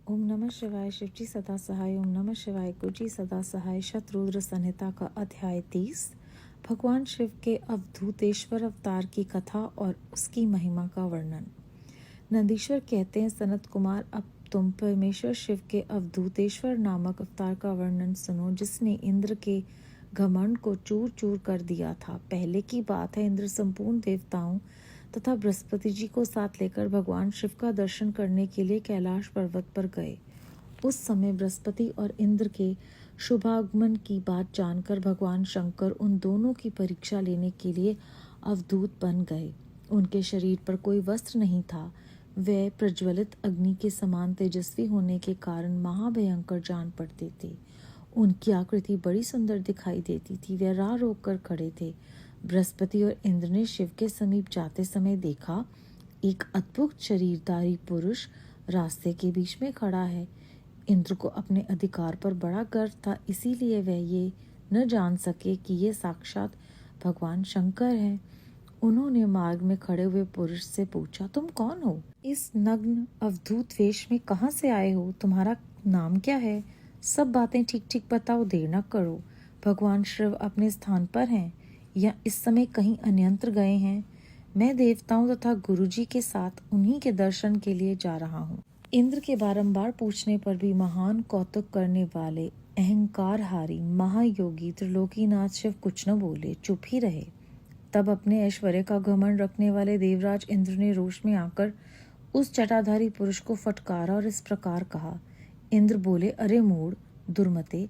ओम नमः शिवाय। शिवजी सदा सहाय। ओम नमः शिवाय। गुरुजी सदा सहाय। शतरुद्र संहिता का अध्याय 30। भगवान शिव के अवधूतेश्वर अवतार की कथा और उसकी महिमा का वर्णन। नंदीश्वर कहते हैं, सनत कुमार, अब तुम परमेश्वर शिव के अवधूतेश्वर नामक अवतार का वर्णन सुनो, जिसने इंद्र के घमंड को चूर चूर कर दिया था। पहले की बात है, इंद्र संपूर्ण देवताओं तथा बृहस्पति जी को साथ लेकर भगवान शिव का दर्शन करने के लिए कैलाश पर्वत पर गए। उस समय बृहस्पति और इंद्र के शुभागमन की बात जानकर भगवान शंकर उन दोनों की परीक्षा लेने के लिए अवधूत बन गए। उनके शरीर पर कोई वस्त्र नहीं था। वे प्रज्वलित अग्नि के समान तेजस्वी होने के कारण महाभयंकर जान पड़ते थे। उनकी आकृति बड़ी सुंदर दिखाई देती थी। वे राह रोक कर खड़े थे। बृहस्पति और इंद्र ने शिव के समीप जाते समय देखा, एक अद्भुत शरीरधारी पुरुष रास्ते के बीच में खड़ा है। इंद्र को अपने अधिकार पर बड़ा गर्व था, इसीलिए वह ये न जान सके कि ये साक्षात भगवान शंकर हैं। उन्होंने मार्ग में खड़े हुए पुरुष से पूछा, तुम कौन हो? इस नग्न अवधूत वेश में कहाँ से आए हो? तुम्हारा नाम क्या है? सब बातें ठीक ठीक बताओ, देर न करो। भगवान शिव अपने स्थान पर हैं या इस समय कहीं अन्यंत्र गए हैं? मैं देवताओं तथा गुरुजी के साथ उन्हीं के दर्शन के लिए जा रहा हूँ। इंद्र के बारंबार पूछने पर भी महान कौतुक करने वाले अहंकारहारी महायोगी त्रिलोकीनाथ शिव कुछ न बोले, चुप ही रहे। तब अपने ऐश्वर्य का घमंड रखने वाले देवराज इंद्र ने रोष में आकर उस जटाधारी पुरुष को फटकारा और इस प्रकार कहा। इंद्र बोले, अरे मूढ़ दुर्मते,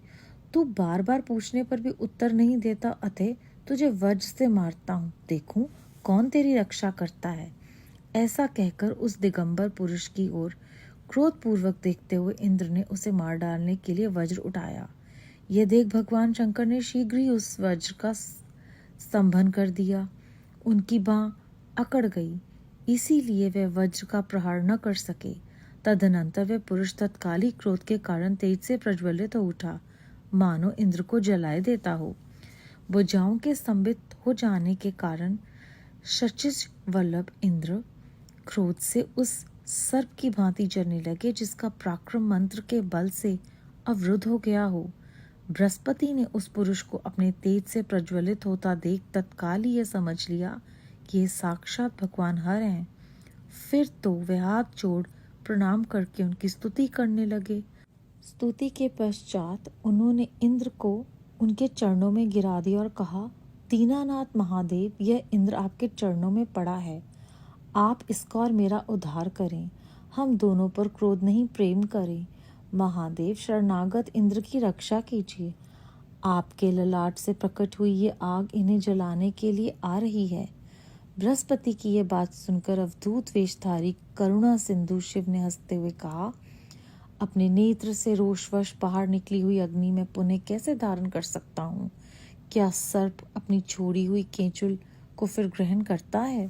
तू बार बार पूछने पर भी उत्तर नहीं देता, अतः तुझे वज्र से मारता हूँ, देखूं कौन तेरी रक्षा करता है। ऐसा कहकर उस दिगंबर पुरुष की ओर क्रोधपूर्वक देखते हुए इंद्र ने उसे मार डालने के लिए वज्र उठाया। यह देख भगवान शंकर ने शीघ्र ही उस वज्र का स्तंभन कर दिया। उनकी बांह अकड़ गई, इसीलिए वे वज्र का प्रहार न कर सके। तदनंतर वे पुरुष तत्काल ही क्रोध के कारण तेज से प्रज्वलित हो उठा, मानो इंद्र को जलाए देता हो। भुजाओं के स्तंभित हो जाने के कारण शचिज वल्लभ इंद्र क्रोध से उस सर्प की भांति जलने लगे, जिसका पराक्रम मंत्र के बल से अवरुद्ध हो गया हो। बृहस्पति ने उस पुरुष को अपने तेज से प्रज्वलित होता देख तत्काल ही यह समझ लिया कि ये साक्षात भगवान हर हैं। फिर तो वे हाथ जोड़ प्रणाम करके उनकी स्तुति करने लगे। स्तुति के पश्चात उन्होंने इंद्र को उनके चरणों में गिरा दिया और कहा, दीनानाथ महादेव, यह इंद्र आपके चरणों में पड़ा है, आप इसका और मेरा उद्धार करें। हम दोनों पर क्रोध नहीं, प्रेम करें। महादेव, शरणागत इंद्र की रक्षा कीजिए। आपके ललाट से प्रकट हुई ये आग इन्हें जलाने के लिए आ रही है। बृहस्पति की ये बात सुनकर अवधूत वेशधारी करुणा सिंधु शिव ने हंसते हुए कहा, अपने नेत्र से रोषवश बाहर निकली हुई अग्नि में पुनः कैसे धारण कर सकता हूँ? क्या सर्प अपनी छोड़ी हुई केंचुल को फिर ग्रहण करता है?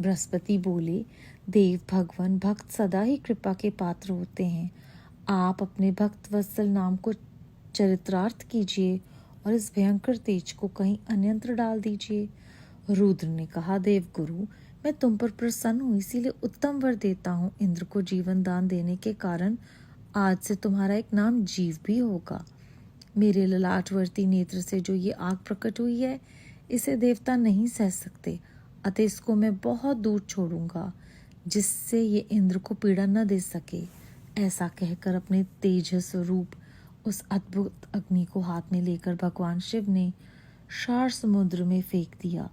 बृहस्पति बोले, देव भगवान भक्त सदा ही कृपा के पात्र होते हैं। आप अपने भक्त वत्सल नाम को चरितार्थ कीजिए और इस भयंकर तेज को कहीं अन्यंत्र डाल दीजिए। रुद्र ने कहा, देव गुरु, मैं तुम पर प्रसन्न हूँ, इसीलिए उत्तम वर देता हूँ। इंद्र को जीवन दान देने के कारण आज से तुम्हारा एक नाम जीव भी होगा। मेरे ललाटवर्ती नेत्र से जो ये आग प्रकट हुई है, इसे देवता नहीं सह सकते, अतः इसको मैं बहुत दूर छोड़ूंगा, जिससे ये इंद्र को पीड़ा न दे सके। ऐसा कहकर अपने तेजस रूप उस अद्भुत अग्नि को हाथ में लेकर भगवान शिव ने क्षार समुद्र में फेंक दिया।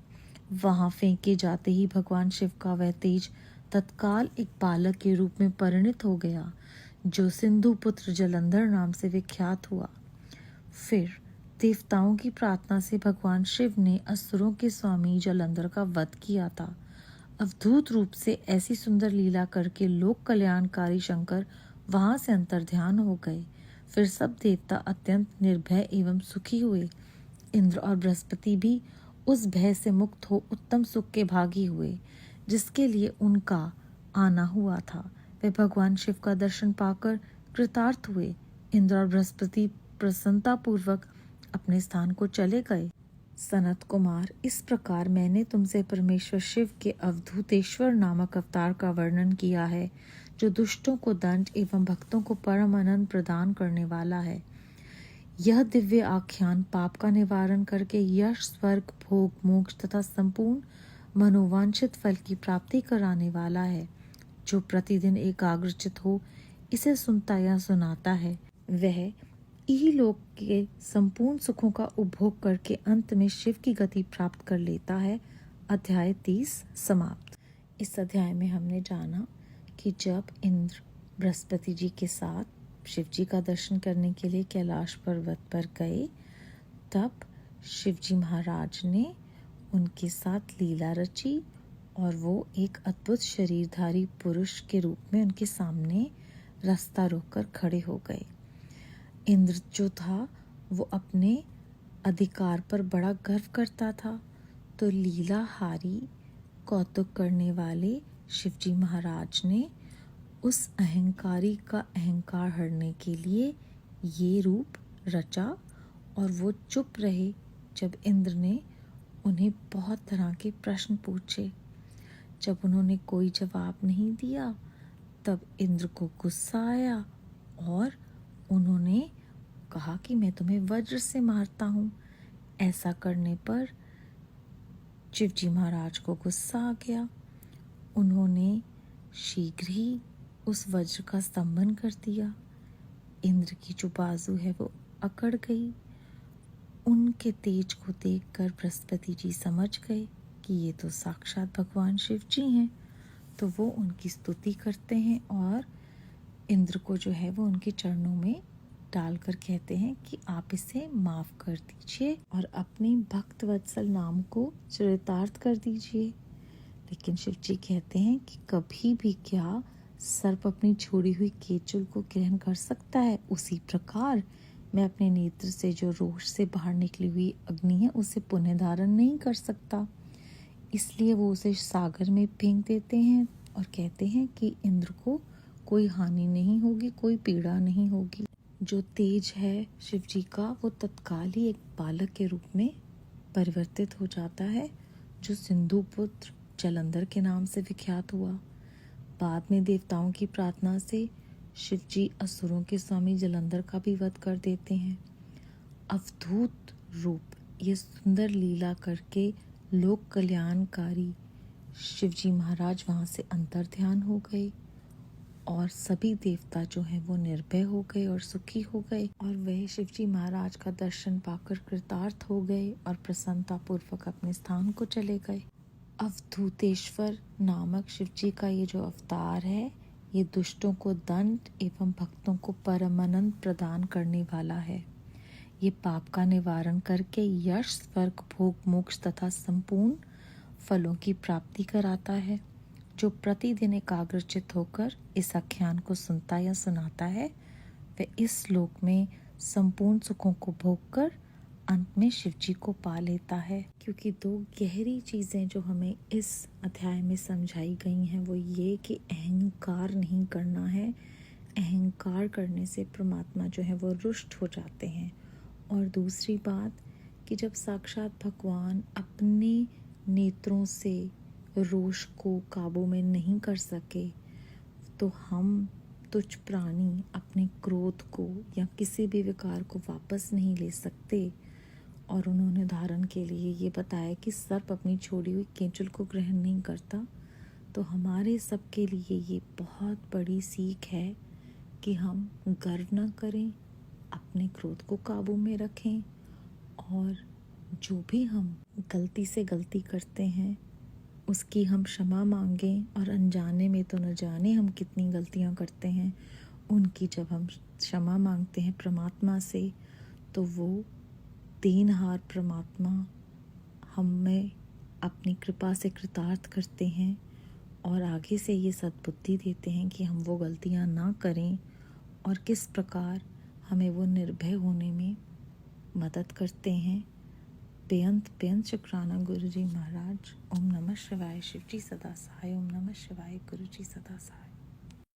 वहां फेंके जाते ही भगवान शिव का वह तेज तत्काल एक बालक के रूप में परिणित हो गया, जो सिंधु पुत्र जलंधर नाम से विख्यात हुआ। फिर देवताओं की प्रार्थना से भगवान शिव ने असुरों के स्वामी जलंधर का वध किया था। अवधूत रूप से ऐसी सुंदर लीला करके लोक कल्याणकारी शंकर वहां से अंतर्ध्यान हो गए। फिर सब देवता अत्यंत निर्भय एवं सुखी हुए। इंद्र और बृहस्पति भी उस भय से मुक्त हो उत्तम सुख के भागी हुए, जिसके लिए उनका आना हुआ था। वे भगवान शिव का दर्शन पाकर कृतार्थ हुए। इंद्र और बृहस्पति प्रसन्नता पूर्वक अपने स्थान को चले गए। सनत कुमार, इस प्रकार मैंने तुमसे परमेश्वर शिव के अवधूतेश्वर नामक अवतार का वर्णन किया है, जो दुष्टों को दंड एवं भक्तों को परम आनंद प्रदान करने वाला है। यह दिव्य आख्यान पाप का निवारण करके यश, स्वर्ग, भोग, मोक्ष तथा संपूर्ण मनोवांछित फल की प्राप्ति कराने वाला है। जो प्रतिदिन एकाग्रचित हो इसे सुनता या सुनाता है, वह इहलोक के संपूर्ण सुखों का उपभोग करके अंत में शिव की गति प्राप्त कर लेता है। अध्याय 30 समाप्त। इस अध्याय में हमने जाना कि जब इंद्र बृहस्पति जी के साथ शिव जी का दर्शन करने के लिए कैलाश पर्वत पर गए, तब शिव जी महाराज ने उनके साथ लीला रची और वो एक अद्भुत शरीरधारी पुरुष के रूप में उनके सामने रास्ता रोककर खड़े हो गए। इंद्र जो था वो अपने अधिकार पर बड़ा गर्व करता था, तो लीलाहारी कौतुक करने वाले शिवजी महाराज ने उस अहंकारी का अहंकार हरने के लिए ये रूप रचा और वो चुप रहे जब इंद्र ने उन्हें बहुत तरह के प्रश्न पूछे। जब उन्होंने कोई जवाब नहीं दिया तब इंद्र को गुस्सा आया और उन्होंने कहा कि मैं तुम्हें वज्र से मारता हूँ। ऐसा करने पर शिवजी महाराज को गुस्सा आ गया। उन्होंने शीघ्र ही उस वज्र का स्तंभन कर दिया। इंद्र की जो बाजू है वो अकड़ गई। उनके तेज को देखकर बृहस्पति जी समझ गए कि ये तो साक्षात भगवान शिव जी हैं, तो वो उनकी स्तुति करते हैं और इंद्र को जो है वो उनके चरणों में डालकर कहते हैं कि आप इसे माफ कर दीजिए और अपने भक्त वत्सल नाम को चरितार्थ कर दीजिए। लेकिन शिव जी कहते हैं कि कभी भी क्या सर्प अपनी छोड़ी हुई केचुल को ग्रहण कर सकता है, उसी प्रकार मैं अपने नेत्र से जो रोष से बाहर निकली हुई अग्नि है उसे पुनः धारण नहीं कर सकता। इसलिए वो उसे सागर में फेंक देते हैं और कहते हैं कि इंद्र को कोई हानि नहीं होगी, कोई पीड़ा नहीं होगी। जो तेज है शिव जी का वो तत्काल ही एक बालक के रूप में परिवर्तित हो जाता है, जो सिंधुपुत्र जलंधर के नाम से विख्यात हुआ। बाद में देवताओं की प्रार्थना से शिव जी असुरों के स्वामी जलंधर का भी वध कर देते हैं। अवधूत रूप ये सुंदर लीला करके लोक कल्याणकारी शिवजी महाराज वहाँ से अंतर ध्यान हो गए और सभी देवता जो हैं वो निर्भय हो गए और सुखी हो गए और वह शिवजी महाराज का दर्शन पाकर कृतार्थ हो गए और प्रसन्नता पूर्वक अपने स्थान को चले गए। अवधूतेश्वर नामक शिवजी का ये जो अवतार है ये दुष्टों को दंड एवं भक्तों को परमानंद प्रदान करने वाला है। ये पाप का निवारण करके यश, स्वर्ग, भोग, मोक्ष तथा संपूर्ण फलों की प्राप्ति कराता है। जो प्रतिदिन एकाग्रचित होकर इस आख्यान को सुनता या सुनाता है वह इस लोक में संपूर्ण सुखों को भोग कर अंत में शिवजी को पा लेता है। क्योंकि दो गहरी चीजें जो हमें इस अध्याय में समझाई गई हैं वो ये कि अहंकार नहीं करना है। अहंकार करने से परमात्मा जो है वो रुष्ट हो जाते हैं। और दूसरी बात कि जब साक्षात भगवान अपने नेत्रों से रोष को काबू में नहीं कर सके तो हम तुच्छ प्राणी अपने क्रोध को या किसी भी विकार को वापस नहीं ले सकते। और उन्होंने उदाहरण के लिए ये बताया कि सर्प अपनी छोड़ी हुई केंचुल को ग्रहण नहीं करता। तो हमारे सबके लिए ये बहुत बड़ी सीख है कि हम गर्व न करें, अपने क्रोध को काबू में रखें और जो भी हम गलती से गलती करते हैं उसकी हम क्षमा मांगें। और अनजाने में तो न जाने हम कितनी गलतियां करते हैं, उनकी जब हम क्षमा मांगते हैं परमात्मा से तो वो देनहार परमात्मा हमें अपनी कृपा से कृतार्थ करते हैं और आगे से ये सद्बुद्धि देते हैं कि हम वो गलतियां ना करें और किस प्रकार हमें वो निर्भय होने में मदद करते हैं। बेअंत शुक्राना गुरु जी महाराज। ओम नमः शिवाय। शिव जी सदा सहाय। ओम नमः शिवाय। गुरु जी सदा सहाय।